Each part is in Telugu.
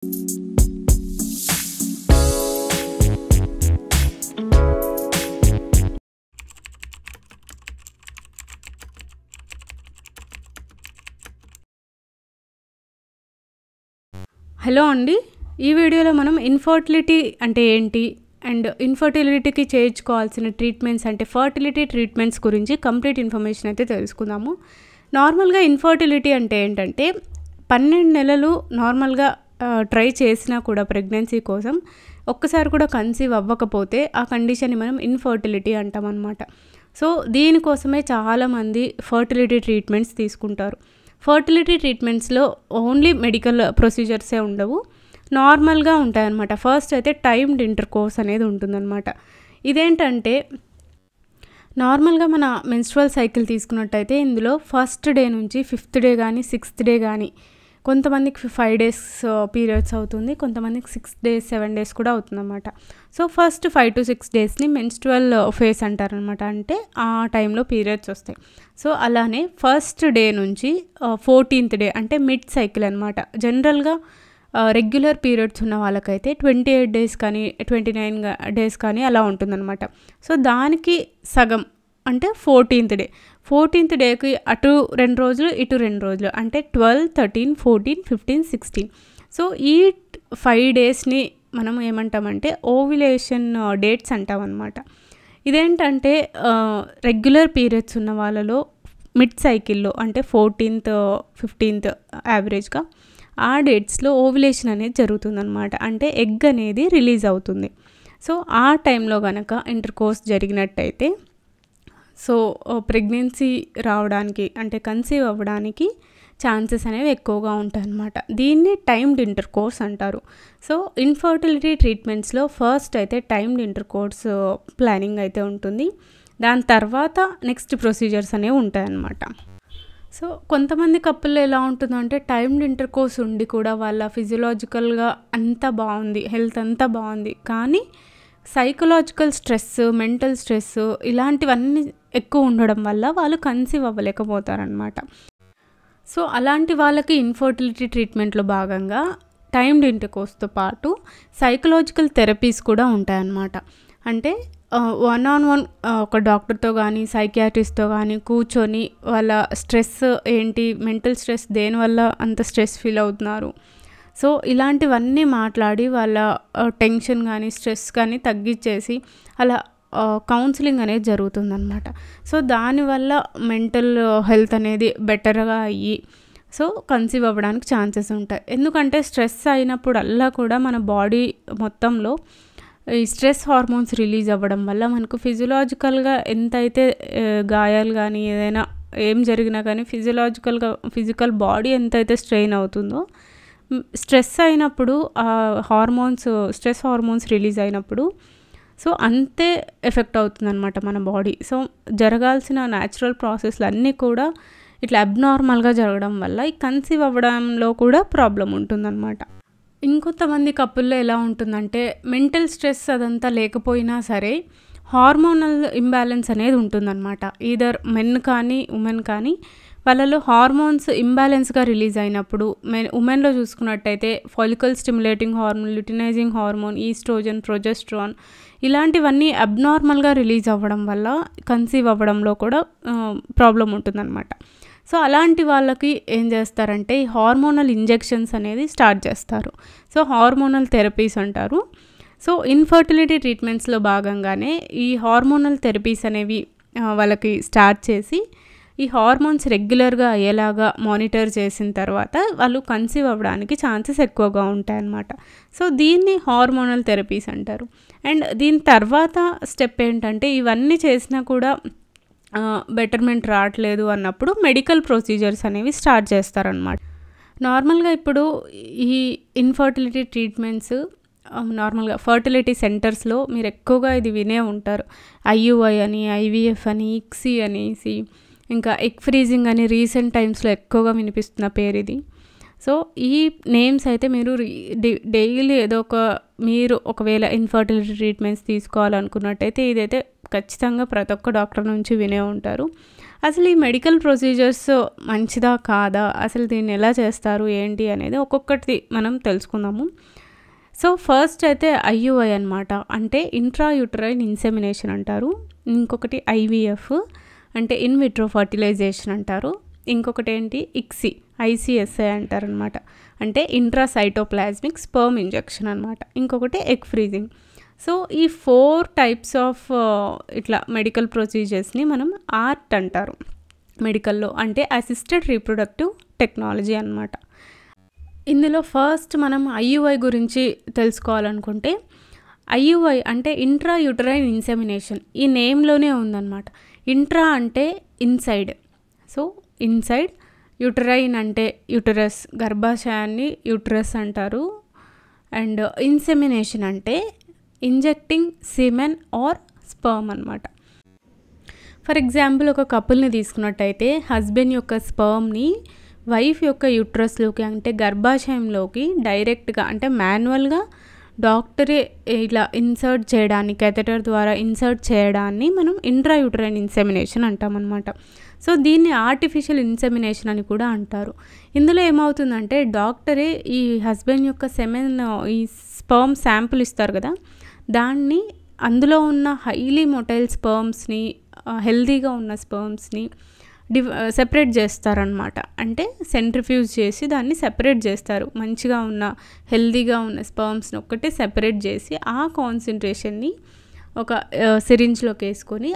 హలో అండి, ఈ వీడియోలో మనం ఇన్ఫర్టిలిటీ అంటే ఏంటి అండ్ ఇన్ఫర్టిలిటీకి చేయించుకోవాల్సిన ట్రీట్మెంట్స్ అంటే ఫర్టిలిటీ ట్రీట్మెంట్స్ గురించి కంప్లీట్ ఇన్ఫర్మేషన్ అయితే తెలుసుకుందాము. నార్మల్గా ఇన్ఫర్టిలిటీ అంటే ఏంటంటే 12 నెలలు నార్మల్గా ట్రై చేసినా కూడా ప్రెగ్నెన్సీ కోసం ఒక్కసారి కూడా కన్సీవ్ అవ్వకపోతే ఆ కండిషన్ని మనం ఇన్ఫర్టిలిటీ అంటాం అన్నమాట. సో దీనికోసమే చాలామంది ఫర్టిలిటీ ట్రీట్మెంట్స్ తీసుకుంటారు. ఫర్టిలిటీ ట్రీట్మెంట్స్లో ఓన్లీ మెడికల్ ప్రొసీజర్సే ఉండవు, నార్మల్గా ఉంటాయన్నమాట. ఫస్ట్ అయితే టైమ్డ్ ఇంటర్కోర్స్ అనేది ఉంటుందన్నమాట. ఇదేంటంటే నార్మల్గా మన మెన్స్ట్రువల్ సైకిల్ తీసుకున్నట్టయితే ఇందులో ఫస్ట్ డే నుంచి 5th డే కానీ 6th డే కానీ, కొంతమందికి 5 days పీరియడ్స్ అవుతుంది, కొంతమందికి 6 days 7 days కూడా అవుతుందన్నమాట. సో ఫస్ట్ 5 to 6 daysని మెన్స్ట్రువల్ ఫేస్ అంటారనమాట. అంటే ఆ టైంలో పీరియడ్స్ వస్తాయి. సో అలానే ఫస్ట్ డే నుంచి 14th డే అంటే మిడ్ సైకిల్ అనమాట. జనరల్గా రెగ్యులర్ పీరియడ్స్ ఉన్న వాళ్ళకైతే 28 days కానీ 29 days కానీ అలా ఉంటుందన్నమాట. సో దానికి సగం అంటే 14th డేకి అటు 2 రోజులు ఇటు 2 రోజులు అంటే 12, 13, 14, 15, 16. సో ఈ 5 daysని మనం ఏమంటామంటే ఓవ్యులేషన్ డేట్స్ అంటాం అన్నమాట. ఇదేంటంటే రెగ్యులర్ పీరియడ్స్ ఉన్న వాళ్ళలో మిడ్ సైకిల్లో అంటే 14th, 15th యావరేజ్గా ఆ డేట్స్లో ఓవ్యులేషన్ అనేది జరుగుతుందన్నమాట. అంటే ఎగ్ అనేది రిలీజ్ అవుతుంది. సో ఆ టైంలో కనుక ఇంటర్కోర్స్ జరిగినట్టయితే సో ప్రెగ్నెన్సీ రావడానికి అంటే కన్సీవ్ అవ్వడానికి ఛాన్సెస్ అనేవి ఎక్కువగా ఉంటాయన్నమాట. దీన్ని టైమ్డ్ ఇంటర్కోర్స్ అంటారు. సో ఇన్ఫర్టిలిటీ ట్రీట్మెంట్స్లో ఫస్ట్ అయితే టైమ్డ్ ఇంటర్కోర్స్ ప్లానింగ్ అయితే ఉంటుంది. దాని తర్వాత నెక్స్ట్ ప్రొసీజర్స్ అనేవి ఉంటాయన్నమాట. సో కొంతమంది కప్పుల్లో ఎలా ఉంటుందంటే టైమ్డ్ ఇంటర్కోర్స్ ఉండి కూడా వాళ్ళ ఫిజియలాజికల్గా అంతా బాగుంది, హెల్త్ అంతా బాగుంది, కానీ సైకలాజికల్ స్ట్రెస్, మెంటల్ స్ట్రెస్ ఇలాంటివన్నీ ఎక్కువ ఉండడం వల్ల వాళ్ళు కన్సీవ్ అవ్వలేకపోతారనమాట. సో అలాంటి వాళ్ళకి ఇన్ఫర్టిలిటీ ట్రీట్మెంట్లో భాగంగా టైమ్డ్ ఇంటర్కోర్స్తో పాటు సైకలాజికల్ థెరపీస్ కూడా ఉంటాయన్నమాట. అంటే 1-on-1 ఒక డాక్టర్తో కానీ సైకియాట్రిస్ట్తో కానీ కూర్చొని వాళ్ళ స్ట్రెస్ ఏంటి, మెంటల్ స్ట్రెస్ దేనివల్ల అంత స్ట్రెస్ ఫీల్ అవుతున్నారు, సో ఇలాంటివన్నీ మాట్లాడి వాళ్ళ టెన్షన్ కానీ స్ట్రెస్ కానీ తగ్గించేసి అలా కౌన్సిలింగ్ అనేది జరుగుతుందన్నమాట. సో దానివల్ల మెంటల్ హెల్త్ అనేది బెటర్గా అయ్యి సో కన్సీవ్ అవ్వడానికి ఛాన్సెస్ ఉంటాయి. ఎందుకంటే స్ట్రెస్ అయినప్పుడల్లా కూడా మన బాడీ మొత్తంలో ఈ స్ట్రెస్ హార్మోన్స్ రిలీజ్ అవ్వడం వల్ల మనకు ఫిజియలాజికల్గా ఎంతైతే గాయాలు కానీ ఏదైనా ఏం జరిగినా కానీ ఫిజికల్ బాడీ ఎంతైతే స్ట్రెయిన్ అవుతుందో స్ట్రెస్ అయినప్పుడు ఆ స్ట్రెస్ హార్మోన్స్ రిలీజ్ అయినప్పుడు సో అంతే ఎఫెక్ట్ అవుతుందన్నమాట మన బాడీ. సో జరగాల్సిన న్యాచురల్ ప్రాసెస్లు అన్నీ కూడా ఇట్లా అబ్నార్మల్గా జరగడం వల్ల ఈ కన్సీవ్ అవ్వడంలో కూడా ప్రాబ్లం ఉంటుందన్నమాట. ఇంకొంతమంది కపుల్లో ఎలా ఉంటుందంటే మెంటల్ స్ట్రెస్ అదంతా లేకపోయినా సరే హార్మోనల్ ఇంబ్యాలెన్స్ అనేది ఉంటుందన్నమాట. ఈదర్ మెన్ కానీ ఉమెన్ కానీ వాళ్ళలో హార్మోన్స్ ఇంబ్యాలెన్స్గా రిలీజ్ అయినప్పుడు ఉమెన్లో చూసుకున్నట్టయితే follicle stimulating hormone, luteinizing hormone, oestrogen, progesterone ఇలాంటివన్నీ అబ్నార్మల్గా రిలీజ్ అవ్వడం వల్ల కన్సీవ్ అవ్వడంలో కూడా ప్రాబ్లం ఉంటుందన్నమాట. సో అలాంటి వాళ్ళకి ఏం చేస్తారంటే ఈ హార్మోనల్ ఇంజెక్షన్స్ అనేది స్టార్ట్ చేస్తారు. సో హార్మోనల్ థెరపీస్ అంటారు. సో ఇన్ఫర్టిలిటీ ట్రీట్మెంట్స్లో భాగంగానే ఈ హార్మోనల్ థెరపీస్ అనేవి వాళ్ళకి స్టార్ట్ చేసి ఈ హార్మోన్స్ రెగ్యులర్గా అయ్యేలాగా మానిటర్ చేసిన తర్వాత వాళ్ళు కన్సీవ్ అవ్వడానికి ఛాన్సెస్ ఎక్కువగా ఉంటాయన్నమాట. సో దీన్ని హార్మోనల్ థెరపీస్ అంటారు. అండ్ దీని తర్వాత స్టెప్ ఏంటంటే ఇవన్నీ చేసినా కూడా బెటర్మెంట్ రావట్లేదు అన్నప్పుడు మెడికల్ ప్రొసీజర్స్ అనేవి స్టార్ట్ చేస్తారనమాట. నార్మల్గా ఇప్పుడు ఈ ఇన్ఫర్టిలిటీ ట్రీట్మెంట్స్ నార్మల్గా ఫర్టిలిటీ సెంటర్స్లో మీరు ఎక్కువగా ఇది వినే ఉంటారు. IUI అని, IVF అని, ICSI అనేసి, ఇంకా ఎగ్ ఫ్రీజింగ్ అని రీసెంట్ టైమ్స్లో ఎక్కువగా వినిపిస్తున్న పేరు ఇది. సో ఈ నేమ్స్ అయితే మీరు డైలీ మీరు ఒకవేళ ఇన్ఫర్టిలిటీ ట్రీట్మెంట్స్ తీసుకోవాలనుకున్నట్టయితే ఇదైతే ఖచ్చితంగా ప్రతి ఒక్క డాక్టర్ నుంచి వినే ఉంటారు. అసలు ఈ మెడికల్ ప్రొసీజర్స్ మంచిదా కాదా, అసలు దీన్ని ఎలా చేస్తారు ఏంటి అనేది ఒక్కొక్కటి మనం తెలుసుకుందాము. సో ఫస్ట్ అయితే ఐయుఐ అనమాట, అంటే ఇంట్రాయూటరైన్ ఇన్సెమినేషన్ అంటారు. ఇంకొకటి ఐవీఎఫ్ అంటే ఇన్ విట్రో ఫర్టిలైజేషన్ అంటారు. ఇంకొకటి ఏంటి ఐసిఎస్ఐ అంటారనమాట, అంటే ఇంట్రాసైటోప్లాస్మిక్ స్పర్మ్ ఇంజెక్షన్ అనమాట. ఇంకొకటి ఎగ్ ఫ్రీజింగ్. సో ఈ 4 టైప్స్ ఆఫ్ ఇట్లా మెడికల్ ప్రొసీజర్స్ని మనం ఆర్ట్ అంటారు మెడికల్లో, అంటే అసిస్టెడ్ రీప్రొడక్టివ్ టెక్నాలజీ అనమాట. ఇందులో ఫస్ట్ మనం ఐయుఐ గురించి తెలుసుకోవాలనుకుంటే, ఐయుఐ అంటే ఇంట్రాయూటరైన్ ఇన్సెమినేషన్. ఈ నేమ్లోనే ఉందన్నమాట. ఇంట్రా అంటే ఇన్సైడ్, సో ఇన్సైడ్. యూటరైన్ అంటే యూటరస్, గర్భాశయాన్ని యూటరస్ అంటారు. అండ్ ఇన్సెమినేషన్ అంటే ఇంజెక్టింగ్ సిమెన్ ఆర్ స్పర్మ్ అనమాట. ఫర్ ఎగ్జాంపుల్ ఒక కపుల్ని తీసుకున్నట్టయితే హస్బెండ్ యొక్క స్పర్మ్ని వైఫ్ యొక్క యూట్రస్లోకి అంటే గర్భాశయంలోకి డైరెక్ట్గా అంటే మాన్యువల్గా డాక్టరే ఇలా ఇన్సర్ట్ చేయడాన్ని, కెథెటర్ ద్వారా ఇన్సర్ట్ చేయడాన్ని మనం ఇంట్రాయూటరైన్ ఇన్సెమినేషన్ అంటామన్నమాట. సో దీన్ని ఆర్టిఫిషియల్ ఇన్సెమినేషన్ అని కూడా అంటారు. ఇందులో ఏమవుతుందంటే డాక్టరే ఈ హస్బెండ్ యొక్క సెమెన్, ఈ స్పర్మ్ శాంపుల్ ఇస్తారు కదా, దాన్ని అందులో ఉన్న హైలీ మొటైల్ స్పర్మ్స్ని, హెల్దీగా ఉన్న స్పర్మ్స్ని సెపరేట్ చేస్తారనమాట. అంటే సెంట్రిఫ్యూజ్ చేసి దాన్ని సెపరేట్ చేస్తారు. మంచిగా ఉన్న హెల్దీగా ఉన్న స్పర్మ్స్ని ఒక్కటే సెపరేట్ చేసి ఆ కాన్సన్ట్రేషన్ని ఒక సిరింజ్లోకి వేసుకొని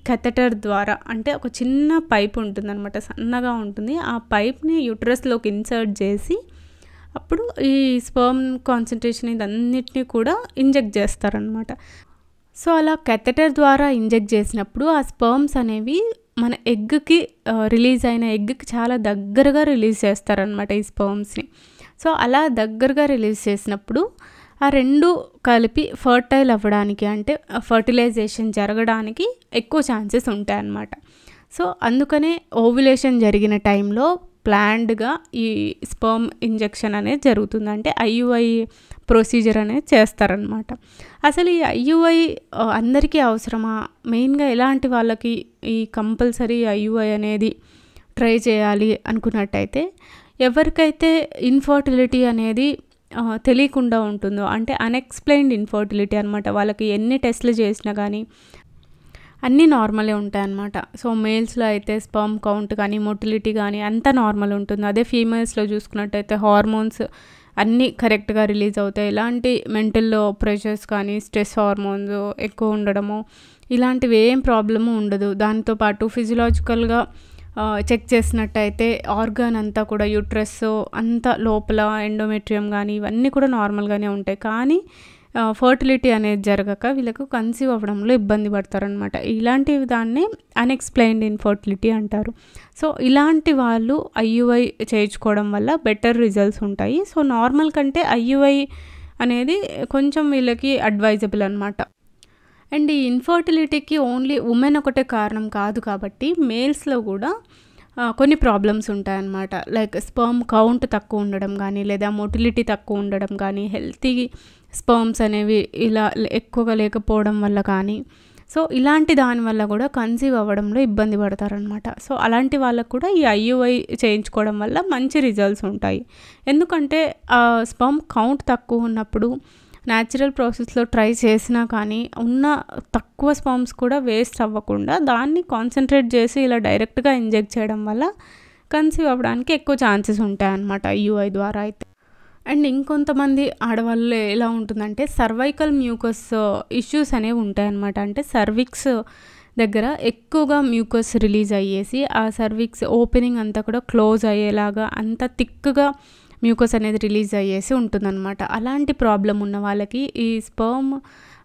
కెథెటర్ ద్వారా, అంటే ఒక చిన్న పైప్ ఉంటుందన్నమాట, సన్నగా ఉంటుంది. ఆ పైప్ని యూట్రస్లోకి ఇన్సర్ట్ చేసి అప్పుడు ఈ స్పర్మ్ కాన్సన్ట్రేషన్ ఇదన్నిటిని కూడా ఇంజెక్ట్ చేస్తారనమాట. సో అలా కెథెటర్ ద్వారా ఇంజెక్ట్ చేసినప్పుడు ఆ స్పర్మ్స్ అనేవి మన ఎగ్కి రిలీజ్ అయిన ఎగ్కి చాలా దగ్గరగా రిలీజ్ చేస్తారనమాట ఈ స్పర్మ్స్ని. సో అలా దగ్గరగా రిలీజ్ చేసినప్పుడు ఆ రెండు కలిపి ఫర్టైల్ అవ్వడానికి, అంటే ఫర్టిలైజేషన్ జరగడానికి ఎక్కువ ఛాన్సెస్ ఉంటాయన్నమాట. సో అందుకనే ఓవ్యులేషన్ జరిగిన టైంలో ప్లాన్డ్గా ఈ స్పర్మ్ ఇంజెక్షన్ అనేది జరుగుతుంది, అంటే ఐయుఐ ప్రొసీజర్ అనేది చేస్తారనమాట. అసలు ఈ ఐయుఐ అందరికీ అవసరమా, మెయిన్గా ఎలాంటి వాళ్ళకి ఈ కంపల్సరీ ఐయుఐ అనేది ట్రై చేయాలి అనుకున్నట్టయితే, ఎవరికైతే ఇన్ఫర్టిలిటీ అనేది తెలియకుండా ఉంటుందో, అంటే అన్ఎక్స్ప్లెయిన్డ్ ఇన్ఫర్టిలిటీ అనమాట, వాళ్ళకి ఎన్ని టెస్ట్లు చేసినా కానీ అన్నీ నార్మలే ఉంటాయన్నమాట. సో మేల్స్లో అయితే స్పర్మ్ కౌంట్ కానీ మొటిలిటీ కానీ అంతా నార్మల్ ఉంటుంది. అదే ఫీమేల్స్లో చూసుకున్నట్టయితే హార్మోన్స్ అన్నీ కరెక్ట్గా రిలీజ్ అవుతాయి. ఎలాంటి మెంటల్ ప్రెషర్స్ కానీ స్ట్రెస్ హార్మోన్స్ ఎక్కువ ఉండడము ఇలాంటివి ఏం ప్రాబ్లము ఉండదు. దాంతోపాటు ఫిజియలాజికల్గా చెక్ చేసినట్టయితే ఆర్గాన్ అంతా కూడా యూట్రస్ అంతా లోపల ఎండోమెట్రియం కానీ ఇవన్నీ కూడా నార్మల్గానే ఉంటాయి. కానీ ఫర్టిలిటీ అనేది జరగక వీళ్ళకు కన్సీవ్ అవ్వడంలో ఇబ్బంది పడతారనమాట. ఇలాంటి దాన్ని అన్ఎక్స్ప్లెయిన్డ్ ఇన్ఫర్టిలిటీ అంటారు. సో ఇలాంటి వాళ్ళు ఐయుఐ చేయించుకోవడం వల్ల బెటర్ రిజల్ట్స్ ఉంటాయి. సో నార్మల్ కంటే ఐయుఐ అనేది కొంచెం వీళ్ళకి అడ్వైజబుల్ అనమాట. అండ్ ఈ ఇన్ఫర్టిలిటీకి ఓన్లీ ఉమెన్ ఒకటే కారణం కాదు కాబట్టి మేల్స్లో కూడా కొన్ని ప్రాబ్లమ్స్ ఉంటాయన్నమాట. లైక్ స్పర్మ్ కౌంట్ తక్కువ ఉండడం కానీ, లేదా మొటిలిటీ తక్కువ ఉండడం కానీ, హెల్తీ స్పర్మ్స్ అనేవి ఇలా ఎక్కువగా లేకపోవడం వల్ల కానీ, సో ఇలాంటి దానివల్ల కూడా కన్సీవ్ అవ్వడంలో ఇబ్బంది పడతారనమాట. సో అలాంటి వాళ్ళకు కూడా ఈ ఐయుఐ చేయించుకోవడం వల్ల మంచి రిజల్ట్స్ ఉంటాయి. ఎందుకంటే స్పర్మ్ కౌంట్ తక్కువ ఉన్నప్పుడు న్యాచురల్ ప్రాసెస్లో ట్రై చేసినా కానీ ఉన్న తక్కువ స్పర్మ్స్ కూడా వేస్ట్ అవ్వకుండా దాన్ని కాన్సన్ట్రేట్ చేసి ఇలా డైరెక్ట్గా ఇంజెక్ట్ చేయడం వల్ల కన్సీవ్ అవ్వడానికి ఎక్కువ ఛాన్సెస్ ఉంటాయన్నమాట ఐయుఐ ద్వారా అయితే. అండ్ ఇంకొంతమంది ఆడవాళ్ళు ఎలా ఉంటుందంటే సర్వైకల్ మ్యూకస్ ఇష్యూస్ అనేవి ఉంటాయన్నమాట. అంటే సర్విక్స్ దగ్గర ఎక్కువగా మ్యూకస్ రిలీజ్ అయ్యేసి ఆ సర్విక్స్ ఓపెనింగ్ అంతా కూడా క్లోజ్ అయ్యేలాగా అంత థిక్గా మ్యూకస్ అనేది రిలీజ్ అయ్యేసి ఉంటుందన్నమాట. అలాంటి ప్రాబ్లం ఉన్న వాళ్ళకి ఈ స్పర్మ్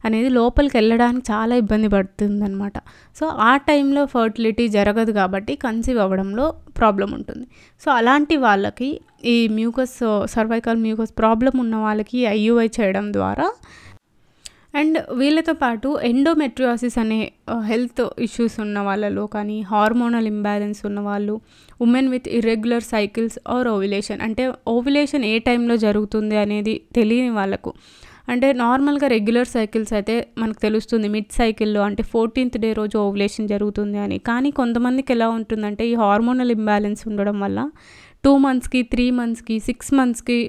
అనేది లోపలికి వెళ్ళడానికి చాలా ఇబ్బంది పడుతుందన్నమాట. సో ఆ టైంలో ఫర్టిలిటీ జరగదు కాబట్టి కన్సీవ్ అవ్వడంలో ప్రాబ్లం ఉంటుంది. సో అలాంటి వాళ్ళకి ఈ మ్యూకస్ సర్వైకల్ మ్యూకస్ ప్రాబ్లం ఉన్న వాళ్ళకి ఐయుఐ చేయడం ద్వారా, అండ్ వీళ్ళతో పాటు ఎండోమెట్రియోసిస్ అనే హెల్త్ ఇష్యూస్ ఉన్న వాళ్ళలో కానీ, హార్మోనల్ ఇంబ్యాలెన్స్ ఉన్న వాళ్ళు, women with irregular cycles or ovulation, అంటే ఓవ్యులేషన్ ఏ టైంలో జరుగుతుంది అనేది తెలియని వాళ్ళకు, అంటే నార్మల్గా రెగ్యులర్ సైకిల్స్ అయితే మనకు తెలుస్తుంది మిడ్ సైకిల్లో అంటే 14th డే రోజు ఓవులేషన్ జరుగుతుంది అని. కానీ కొంతమందికి ఎలా ఉంటుందంటే ఈ హార్మోనల్ ఇంబ్యాలెన్స్ ఉండడం వల్ల 2 మంత్స్కి 3 మంత్స్కి 6 మంత్స్కి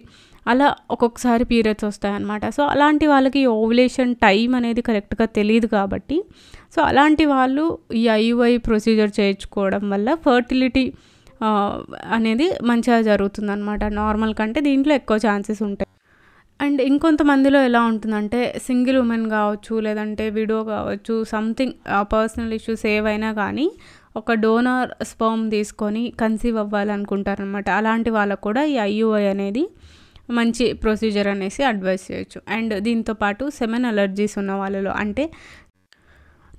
అలా ఒక్కొక్కసారి పీరియడ్స్ వస్తాయన్నమాట. సో అలాంటి వాళ్ళకి ఓవులేషన్ టైం అనేది కరెక్ట్గా తెలియదు కాబట్టి సో అలాంటి వాళ్ళు ఈ ఐయుఐ ప్రొసీజర్ చేయించుకోవడం వల్ల ఫర్టిలిటీ అనేది మంచిగా జరుగుతుందన్నమాట. నార్మల్ కంటే దీంట్లో ఎక్కువ ఛాన్సెస్ ఉంటాయి. అండ్ ఇంకొంతమందిలో ఎలా ఉంటుందంటే సింగిల్ ఉమెన్ కావచ్చు, లేదంటే విడో కావచ్చు, సంథింగ్ పర్సనల్ ఇష్యూస్ ఏవైనా కానీ ఒక డోనర్ స్పర్మ్ తీసుకొని కన్సీవ్ అవ్వాలనుకుంటారనమాట. అలాంటి వాళ్ళకు కూడా ఈ ఐయుఐ అనేది మంచి ప్రొసీజర్ అనేసి అడ్వైస్ చేయొచ్చు. అండ్ దీంతోపాటు సెమెన్ అలర్జీస్ ఉన్న వాళ్ళలో అంటే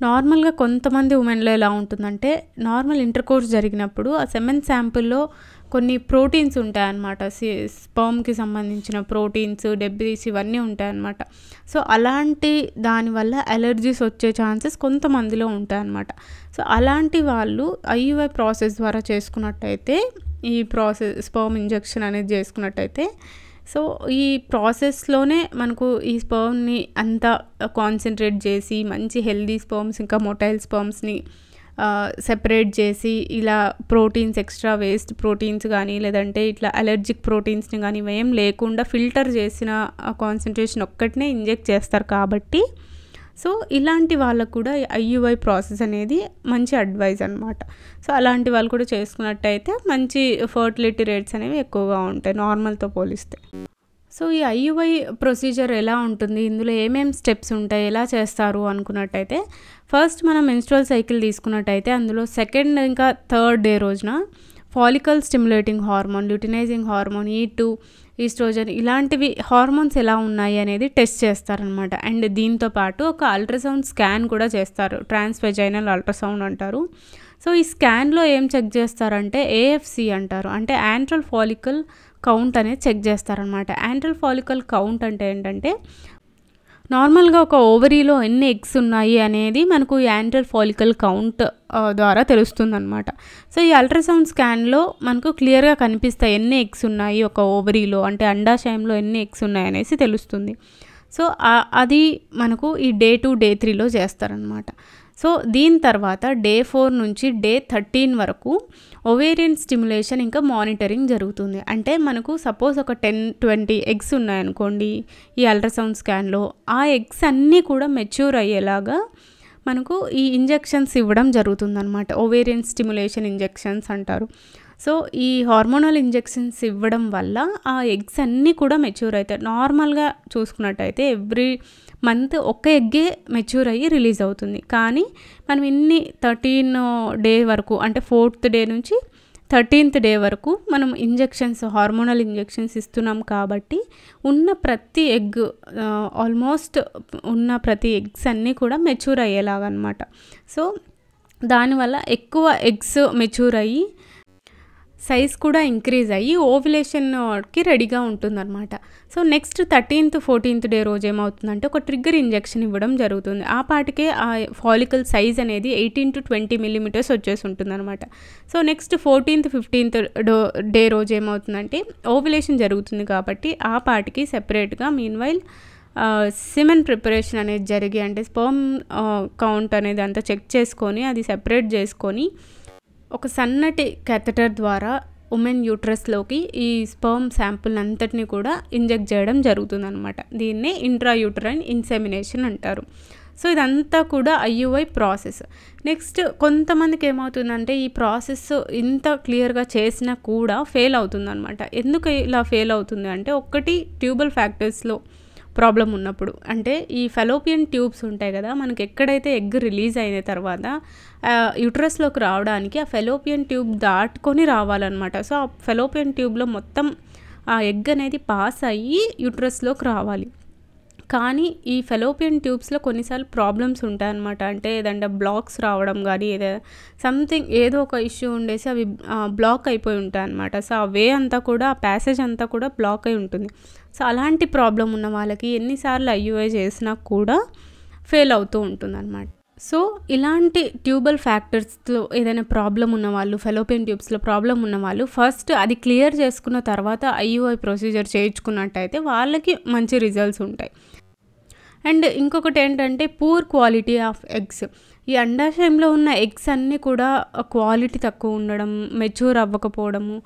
నార్మల్గా కొంతమంది ఉమెన్లో ఎలా ఉంటుందంటే నార్మల్ ఇంటర్కోర్స్ జరిగినప్పుడు ఆ సెమెన్ శాంపుల్లో కొన్ని ప్రోటీన్స్ ఉంటాయన్నమాట. స్పర్మ్కి సంబంధించిన ప్రోటీన్స్, డెబ్రీస్ ఇవన్నీ ఉంటాయన్నమాట. సో అలాంటి దానివల్ల అలర్జీస్ వచ్చే ఛాన్సెస్ కొంతమందిలో ఉంటాయన్నమాట. సో అలాంటి వాళ్ళు ఐయుఐ ప్రాసెస్ ద్వారా చేసుకున్నట్టయితే ఈ స్పర్మ్ ఇంజెక్షన్ అనేది చేసుకున్నట్టయితే సో ఈ ప్రాసెస్లోనే మనకు ఈ స్పర్మ్ని అంతా కాన్సన్ట్రేట్ చేసి మంచి హెల్దీ స్పర్మ్స్ ఇంకా మొటైల్ స్పర్మ్స్ని సెపరేట్ చేసి ఇలా ప్రోటీన్స్ ఎక్స్ట్రా వేస్ట్ ప్రోటీన్స్ కానీ లేదంటే ఇట్లా అలర్జిక్ ప్రోటీన్స్ని కానీ ఏం లేకుండా ఫిల్టర్ చేసిన కాన్సన్ట్రేషన్ ఒక్కటినే ఇంజెక్ట్ చేస్తారు కాబట్టి సో ఇలాంటి వాళ్ళకు కూడా ఐయుఐ ప్రాసెస్ అనేది మంచి అడ్వైజ్ అనమాట. సో అలాంటి వాళ్ళు కూడా చేసుకున్నట్టయితే మంచి ఫర్టిలిటీ రేట్స్ అనేవి ఎక్కువగా ఉంటాయి నార్మల్తో పోలిస్తే. సో ఈ ఐయుఐ ప్రొసీజర్ ఎలా ఉంటుంది, ఇందులో ఏమేమి స్టెప్స్ ఉంటాయి, ఎలా చేస్తారు అనుకున్నట్టయితే ఫస్ట్ మనం మెన్స్ట్రువల్ సైకిల్ తీసుకున్నట్టయితే అందులో 2nd ఇంకా 3rd డే రోజున follicle stimulating hormone, luteinizing hormone, E2, oestrogen ఇలాంటివి హార్మోన్స్ ఎలా ఉన్నాయి అనేది టెస్ట్ చేస్తారనమాట. అండ్ దీంతోపాటు ఒక అల్ట్రాసౌండ్ స్కాన్ కూడా చేస్తారు, ట్రాన్స్వెజైనల్ అల్ట్రాసౌండ్ అంటారు. సో ఈ స్కాన్లో ఏం చెక్ చేస్తారంటే ఏఎఫ్సి అంటారు, అంటే యాంట్రల్ ఫాలికల్ కౌంట్ అనేది చెక్ చేస్తారనమాట. యాంట్రల్ ఫాలికల్ కౌంట్ అంటే ఏంటంటే నార్మల్గా ఒక ఓవరీలో ఎన్ని ఎగ్స్ ఉన్నాయి అనేది మనకు యాంట్రల్ ఫాలికల్ కౌంట్ ద్వారా తెలుస్తుందన్నమాట. సో ఈ అల్ట్రాసౌండ్ స్కాన్లో మనకు క్లియర్గా కనిపిస్తాయి ఎన్ని ఎగ్స్ ఉన్నాయి ఒక ఓవరీలో, అంటే అండాశయంలో ఎన్ని ఎగ్స్ ఉన్నాయి అనేసి తెలుస్తుంది. సో అది మనకు ఈ డే 2, డే 3లో చేస్తారనమాట. సో దీని తర్వాత డే 4 నుంచి డే 13 వరకు ఓవేరియన్ స్టిమ్యులేషన్ ఇంకా మానిటరింగ్ జరుగుతుంది. అంటే మనకు సపోజ్ ఒక 10-20 ఎగ్స్ ఉన్నాయనుకోండి ఈ అల్ట్రాసౌండ్ స్కాన్లో, ఆ ఎగ్స్ అన్నీ కూడా మెచ్యూర్ అయ్యేలాగా మనకు ఈ ఇంజెక్షన్స్ ఇవ్వడం జరుగుతుందన్నమాట. ఓవేరియన్ స్టిమ్యులేషన్ ఇంజెక్షన్స్ అంటారు. సో ఈ హార్మోనల్ ఇంజెక్షన్స్ ఇవ్వడం వల్ల ఆ ఎగ్స్ అన్నీ కూడా మెచ్యూర్ అవుతాయి. నార్మల్గా చూసుకున్నట్టయితే ఎవ్రీ మంత్ ఒక్క ఎగ్గే మెచ్యూర్ అయ్యి రిలీజ్ అవుతుంది. కానీ మనం ఇన్ని 13 డే వరకు అంటే 4th డే నుంచి 13th డే వరకు మనం ఇంజెక్షన్స్, హార్మోనల్ ఇంజెక్షన్స్ ఇస్తున్నాం కాబట్టి ఉన్న ప్రతి ఎగ్ ఆల్మోస్ట్ ఉన్న ప్రతి ఎగ్స్ అన్నీ కూడా మెచ్యూర్ అయ్యేలాగా అనమాట. సో దానివల్ల ఎక్కువ ఎగ్స్ మెచ్యూర్ అయ్యి సైజ్ కూడా ఇంక్రీజ్ అయ్యి ఓవ్యులేషన్కి రెడీగా ఉంటుందన్నమాట. So next 13th, 14th day రోజు ఏమవుతుందంటే ఒక ట్రిగ్గర్ ఇంజెక్షన్ ఇవ్వడం జరుగుతుంది. ఆ పాటికే ఆ ఫాలికల్ సైజ్ అనేది 18 to 20 millimeters వచ్చేసి ఉంటుందన్నమాట. So next 14th, 15th day రోజు ఏమవుతుందంటే ఓవ్యులేషన్ జరుగుతుంది కాబట్టి ఆ పాటికి సెపరేట్గా మీన్వైల్ సిమెన్ ప్రిపరేషన్ అనేది జరిగి అంటే స్పర్మ్ కౌంట్ అనేది అంతా చెక్ చేసుకొని అది సెపరేట్ చేసుకొని ఒక సన్నటి క్యాథెటర్ ద్వారా ఉమెన్ యూట్రస్లోకి ఈ స్పర్మ్ శాంపుల్ అంతటిని కూడా ఇంజెక్ట్ చేయడం జరుగుతుందన్నమాట. దీన్నే ఇంట్రాయూటరైన్ ఇన్సెమినేషన్ అంటారు. సో ఇదంతా కూడా ఐయుఐ ప్రాసెస్. నెక్స్ట్ కొంతమందికి ఏమవుతుందంటే ఈ ప్రాసెస్ ఇంత క్లియర్గా చేసినా కూడా ఫెయిల్ అవుతుందన్నమాట. ఎందుకు ఇలా ఫెయిల్ అవుతుంది అంటే ఒకటి ట్యూబల్ ఫ్యాక్టర్స్లో ప్రాబ్లం ఉన్నప్పుడు, అంటే ఈ ఫెలోపియన్ ట్యూబ్స్ ఉంటాయి కదా, మనకి ఎక్కడైతే ఎగ్ రిలీజ్ అయిన తర్వాత యూట్రస్లోకి రావడానికి ఆ ఫెలోపియన్ ట్యూబ్ దాటుకొని రావాలన్నమాట. సో ఆ ఫెలోపియన్ ట్యూబ్లో మొత్తం ఆ ఎగ్ అనేది పాస్ అయ్యి యూట్రస్లోకి రావాలి. కానీ ఈ ఫెలోపియన్ ట్యూబ్స్లో కొన్నిసార్లు ప్రాబ్లమ్స్ ఉంటాయన్నమాట. అంటే ఏదంటే బ్లాక్స్ రావడం కానీ సంథింగ్ ఏదో ఒక ఇష్యూ ఉండేసి అవి బ్లాక్ అయిపోయి ఉంటాయి అన్నమాట. సో ఆ వే అంతా కూడా ఆ ప్యాసేజ్ అంతా కూడా బ్లాక్ అయి ఉంటుంది. సో అలాంటి ప్రాబ్లం ఉన్న వాళ్ళకి ఎన్నిసార్లు ఐయుఐ చేసినా కూడా ఫెయిల్ అవుతూ ఉంటుందన్నమాట. సో ఇలాంటి ట్యూబల్ ఫ్యాక్టర్స్లో ఏదైనా ప్రాబ్లం ఉన్నవాళ్ళు, ఫెలోపియన్ ట్యూబ్స్లో ప్రాబ్లం ఉన్నవాళ్ళు ఫస్ట్ అది క్లియర్ చేసుకున్న తర్వాత ఐయుఐ ప్రొసీజర్ చేయించుకున్నట్టయితే వాళ్ళకి మంచి రిజల్ట్స్ ఉంటాయి. అండ్ ఇంకొకటి ఏంటంటే పూర్ క్వాలిటీ ఆఫ్ ఎగ్స్. ఈ అండాశయంలో ఉన్న ఎగ్స్ అన్నీ కూడా క్వాలిటీ తక్కువ ఉండడం, మెచ్యూర్ అవ్వకపోవడము,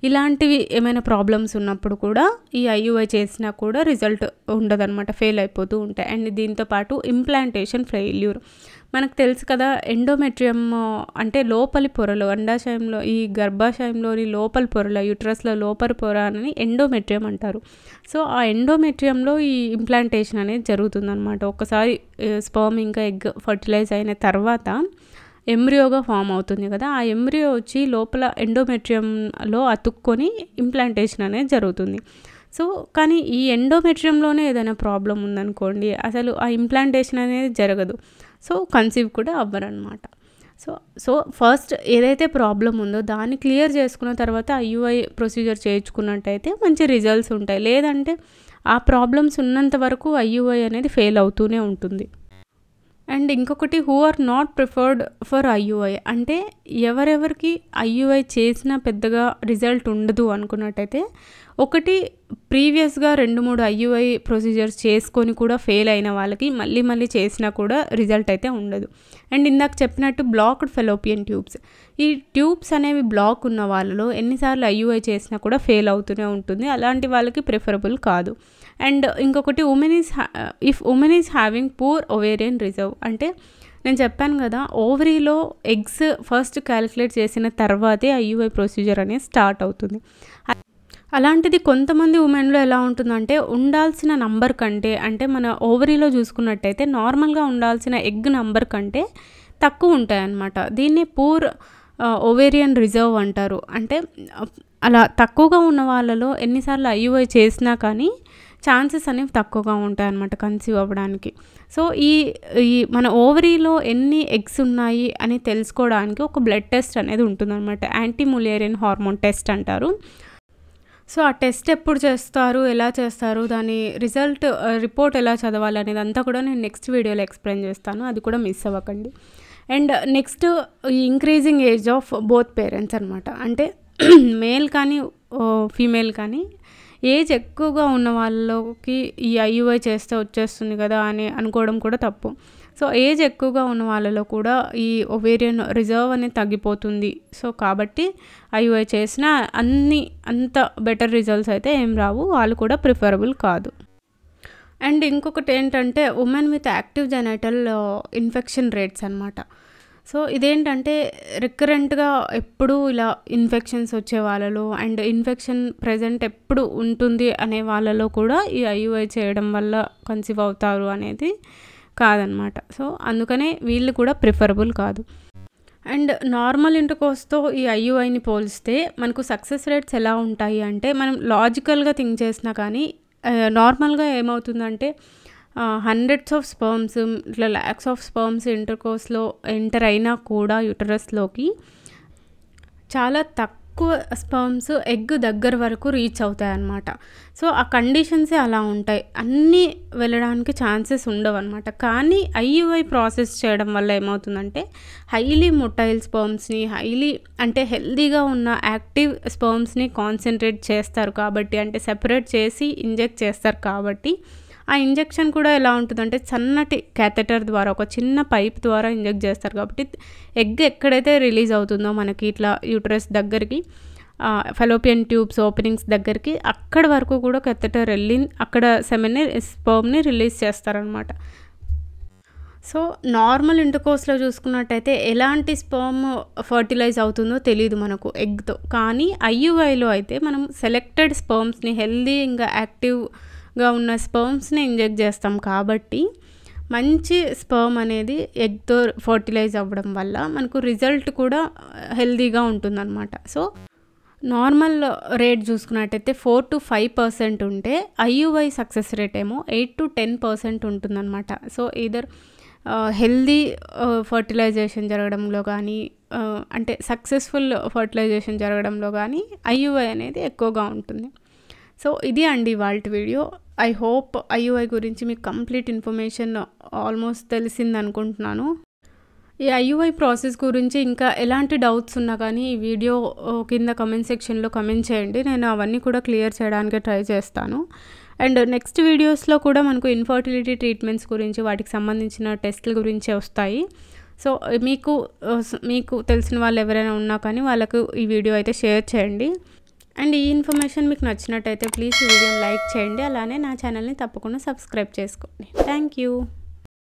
ఇలాంటివి ఏమైనా ప్రాబ్లమ్స్ ఉన్నప్పుడు కూడా ఈ ఐయుఐ చేసినా కూడా రిజల్ట్ ఉండదన్నమాట, ఫెయిల్ అయిపోతూ ఉంటాయి. అండ్ దీంతోపాటు ఇంప్లాంటేషన్ ఫెయిల్యూర్. మనకు తెలుసు కదా, ఎండోమెట్రియం అంటే లోపలి పొరలు, అండాశయంలో ఈ గర్భాశయంలోని లోపలి పొరల, యూట్రస్లో లోపలి పొర అని ఎండోమెట్రియం అంటారు. సో ఆ ఎండోమెట్రియంలో ఈ ఇంప్లాంటేషన్ అనేది జరుగుతుందన్నమాట. ఒకసారి స్పర్మ్ ఇంకా ఎగ్ ఫర్టిలైజ్ అయిన తర్వాత ఎంబ్రియోగా ఫామ్ అవుతుంది కదా, ఆ ఎంబ్రియో వచ్చి లోపల ఎండోమెట్రియంలో అతుక్కొని ఇంప్లాంటేషన్ అనేది జరుగుతుంది. సో కానీ ఈ ఎండోమెట్రియంలోనే ఏదైనా ప్రాబ్లం ఉందనుకోండి, అసలు ఆ ఇంప్లాంటేషన్ అనేది జరగదు. సో కన్సీవ్ కూడా అవ్వరనమాట. సో ఫస్ట్ ఏదైతే ప్రాబ్లం ఉందో దాన్ని క్లియర్ చేసుకున్న తర్వాత ఐయుఐ ప్రొసీజర్ చేయించుకున్నట్టయితే మంచి రిజల్ట్స్ ఉంటాయి. లేదంటే ఆ ప్రాబ్లమ్స్ ఉన్నంత వరకు ఐయుఐ అనేది ఫెయిల్ అవుతూనే ఉంటుంది. అండ్ ఇంకొకటి, who are not preferred for IUI అంటే ఎవరెవరికి ఐయుఐ చేసినా పెద్దగా రిజల్ట్ ఉండదు అనుకున్నట్టయితే, ఒకటి ప్రీవియస్గా 2-3 ఐయుఐ ప్రొసీజర్స్ చేసుకొని కూడా ఫెయిల్ అయిన వాళ్ళకి మళ్ళీ చేసినా కూడా రిజల్ట్ అయితే ఉండదు. అండ్ ఇందాక చెప్పినట్టు బ్లాక్డ్ ఫెలోపియన్ ట్యూబ్స్, ఈ ట్యూబ్స్ అనేవి బ్లాక్ ఉన్న వాళ్ళలో ఎన్నిసార్లు ఐయుఐ చేసినా కూడా ఫెయిల్ అవుతూనే ఉంటుంది. అలాంటి వాళ్ళకి ప్రిఫరబుల్ కాదు. అండ్ ఇంకొకటి, if women is having poor ovarian reserve అంటే నేను చెప్పాను కదా, ఓవరీలో ఎగ్స్ ఫస్ట్ క్యాలిక్యులేట్ చేసిన తర్వాతే ఐయుఐ ప్రొసీజర్ అనేది స్టార్ట్ అవుతుంది. అలాంటిది కొంతమంది ఉమెన్లో ఎలా ఉంటుందంటే, ఉండాల్సిన నంబర్ కంటే, అంటే మన ఓవరీలో చూసుకున్నట్టయితే నార్మల్గా ఉండాల్సిన ఎగ్ నంబర్ కంటే తక్కువ ఉంటాయన్నమాట. దీన్ని పూర్ ఓవేరియన్ రిజర్వ్ అంటారు. అంటే అలా తక్కువగా ఉన్న వాళ్ళలో ఎన్నిసార్లు ఐయుఐ చేసినా కానీ ఛాన్సెస్ అనేవి తక్కువగా ఉంటాయన్నమాట కన్సీవ్ అవ్వడానికి. సో ఈ మన ఓవరీలో ఎన్ని ఎగ్స్ ఉన్నాయి అని తెలుసుకోవడానికి ఒక బ్లడ్ టెస్ట్ అనేది ఉంటుందన్నమాట. యాంటీ ములేరియన్ హార్మోన్ టెస్ట్ అంటారు. సో ఆ టెస్ట్ ఎప్పుడు చేస్తారు, ఎలా చేస్తారు, దాని రిపోర్ట్ ఎలా చదవాలి అనేది అంతా కూడా నేను నెక్స్ట్ వీడియోలో ఎక్స్ప్లెయిన్ చేస్తాను, అది కూడా మిస్ అవ్వకండి. And next, increasing age of both parents అనమాట. అంటే మేల్ కానీ ఫీమేల్ కానీ ఏజ్ ఎక్కువగా ఉన్న వాళ్ళకి ఈ ఐయుఐ చేస్తే వచ్చేస్తుంది కదా అని అనుకోవడం కూడా తప్పు. సో ఏజ్ ఎక్కువగా ఉన్న వాళ్ళలో కూడా ఈ ఓవేరియన్ రిజర్వ్ అనేది తగ్గిపోతుంది. సో కాబట్టి ఐయుఐ చేసిన అంత బెటర్ రిజల్ట్స్ అయితే ఏం రావు, వాళ్ళు కూడా ప్రిఫరబుల్ కాదు. అండ్ ఇంకొకటి ఏంటంటే, women with active genital infection rates అనమాట. సో ఇదేంటంటే రికరెంట్గా ఎప్పుడు ఇలా ఇన్ఫెక్షన్స్ వచ్చే వాళ్ళలో అండ్ ఇన్ఫెక్షన్ ప్రెజెంట్ ఎప్పుడు ఉంటుంది అనే వాళ్ళలో కూడా ఈ ఐయుఐ చేయడం వల్ల కన్సీవ్ అవుతారు అనేది కాదనమాట. సో అందుకనే వీళ్ళు కూడా ప్రిఫరబుల్ కాదు. అండ్ నార్మల్ ఇంటర్కోర్స్తో ఈ ఐయుఐని పోలిస్తే మనకు సక్సెస్ రేట్స్ ఎలా ఉంటాయి అంటే, మనం లాజికల్గా థింక్ చేసినా కానీ నార్మల్గా ఏమవుతుందంటే, హండ్రెడ్స్ ఆఫ్ స్పర్మ్స్, ఇట్లా ల్యాక్స్ ఆఫ్ స్పర్మ్స్ ఇంటర్కోర్స్లో ఎంటర్ అయినా కూడా యూటరస్లోకి చాలా తక్కువ స్పర్మ్స్ ఎగ్ దగ్గర వరకు రీచ్ అవుతాయి అన్నమాట. సో ఆ కండిషన్సే అలా ఉంటాయి, అన్నీ వెళ్ళడానికి ఛాన్సెస్ ఉండవు అనమాట. కానీ ఐయుఐ ప్రాసెస్ చేయడం వల్ల ఏమవుతుందంటే, హైలీ మొటైల్ స్పర్మ్స్ని, అంటే హెల్దీగా ఉన్న యాక్టివ్ స్పర్మ్స్ని కాన్సన్ట్రేట్ చేస్తారు కాబట్టి, అంటే సెపరేట్ చేసి ఇంజెక్ట్ చేస్తారు కాబట్టి, ఆ ఇంజెక్షన్ కూడా ఎలా ఉంటుందంటే సన్నటి క్యాథెటర్ ద్వారా, ఒక చిన్న పైప్ ద్వారా ఇంజెక్ట్ చేస్తారు కాబట్టి ఎగ్ ఎక్కడైతే రిలీజ్ అవుతుందో మనకి ఇట్లా యూటరస్ దగ్గరికి, ఫెలోపియన్ ట్యూబ్స్ ఓపెనింగ్స్ దగ్గరికి, అక్కడ వరకు కూడా క్యాథెటర్ వెళ్ళి అక్కడ స్పర్మ్ని రిలీజ్ చేస్తారనమాట. సో నార్మల్ ఇంటర్కోర్స్లో చూసుకున్నట్టయితే ఎలాంటి స్పర్మ్ ఫర్టిలైజ్ అవుతుందో తెలియదు మనకు ఎగ్తో. కానీ ఐయుఐలో అయితే మనం సెలెక్టెడ్ స్పర్మ్స్ని, హెల్దీ ఇంకా యాక్టివ్గా ఉన్న స్పర్మ్స్ని ఇంజెక్ట్ చేస్తాం కాబట్టి మంచి స్పర్మ్ అనేది ఎగ్తో ఫర్టిలైజ్ అవ్వడం వల్ల మనకు రిజల్ట్ కూడా హెల్దీగా ఉంటుందన్నమాట. సో నార్మల్ రేట్ చూసుకున్నట్టయితే 4 to 5% ఉంటే, ఐయుఐ సక్సెస్ రేట్ ఏమో 8 to 10% ఉంటుందన్నమాట. సో ఈదర్ హెల్దీ ఫర్టిలైజేషన్ జరగడంలో కానీ, అంటే సక్సెస్ఫుల్ ఫర్టిలైజేషన్ జరగడంలో కానీ ఐయుఐ అనేది ఎక్కువగా ఉంటుంది. సో ఇది అండి ఇవాల్టి వీడియో. ఐ హోప్ ఐయుఐ గురించి మీకు కంప్లీట్ ఇన్ఫర్మేషన్ ఆల్మోస్ట్ తెలిసింది అనుకుంటున్నాను. ఈ ఐయుఐ ప్రాసెస్ గురించి ఇంకా ఎలాంటి డౌట్స్ ఉన్నా కానీ ఈ వీడియో కింద కమెంట్ సెక్షన్లో కమెంట్ చేయండి, నేను అవన్నీ కూడా క్లియర్ చేయడానికి ట్రై చేస్తాను. అండ్ నెక్స్ట్ వీడియోస్లో కూడా మనకు ఇన్ఫర్టిలిటీ ట్రీట్మెంట్స్ గురించి వాటికి సంబంధించిన టెస్టుల గురించే వస్తాయి. సో మీకు తెలిసిన వాళ్ళు ఎవరైనా ఉన్నా కానీ వాళ్ళకు ఈ వీడియో అయితే షేర్ చేయండి. అండ్ ఈ ఇన్ఫర్మేషన్ మీకు నచ్చినట్టయితే ప్లీజ్ ఈ వీడియోని లైక్ చేయండి. అలానే నా ఛానల్ని తప్పకుండా సబ్స్క్రైబ్ చేసుకోండి. Thank you.